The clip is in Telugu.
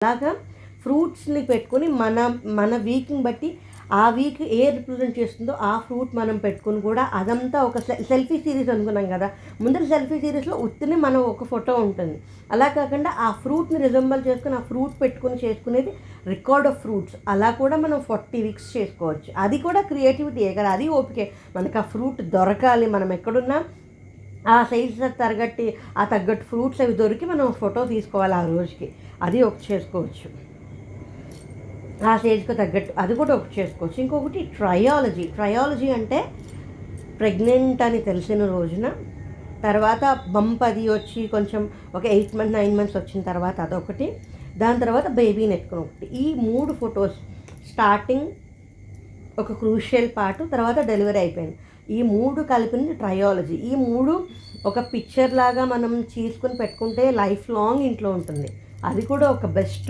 అలాగా ఫ్రూట్స్ని పెట్టుకొని మన వీక్ని బట్టి ఆ వీక్ ఏ రిప్రజెంట్ చేస్తుందో ఆ ఫ్రూట్ మనం పెట్టుకుని కూడా అదంతా ఒక సెల్ఫీ సిరీస్ అనుకున్నాం కదా. ముందర సెల్ఫీ సిరీస్లో ఉత్తిని మనం ఒక ఫోటో ఉంటుంది. అలా కాకుండా ఆ ఫ్రూట్ని రిజంబల్ చేసుకుని ఆ ఫ్రూట్ పెట్టుకుని చేసుకునేది రికార్డ్ ఆఫ్ ఫ్రూట్స్. అలా కూడా మనం 40 వీక్స్ చేసుకోవచ్చు. అది కూడా క్రియేటివిటీయే కదా, అది ఓపికే. మనకు ఆ ఫ్రూట్ దొరకాలి, మనం ఎక్కడున్నా ఆ సైజ్ తగ్గట్టు ఫ్రూట్స్ అవి దొరికి మనం ఫోటో తీసుకోవాలి ఆ రోజుకి. అది ఒకటి చేసుకోవచ్చు, ఆ స్టేజ్కి తగ్గట్టు అది కూడా ఒకటి చేసుకోవచ్చు. ఇంకొకటి ట్రయాలజీ అంటే ప్రెగ్నెంట్ అని తెలిసిన రోజున, తర్వాత బంప్ అది వచ్చి కొంచెం ఒక 8 మంత్స్ 9 మంత్స్ వచ్చిన తర్వాత అదొకటి, దాని తర్వాత బేబీని ఎత్తుకుని ఒకటి. ఈ 3 ఫొటోస్ స్టార్టింగ్ ఒక క్రూషియల్ పార్ట్, తర్వాత డెలివరీ అయిపోయింది. ఈ 3 కలిపింది ట్రయాలజీ. ఈ 3 ఒక పిక్చర్ లాగా మనం తీసుకుని పెట్టుకుంటే లైఫ్ లాంగ్ ఇంట్లో ఉంటుంది. అది కూడా ఒక బెస్ట్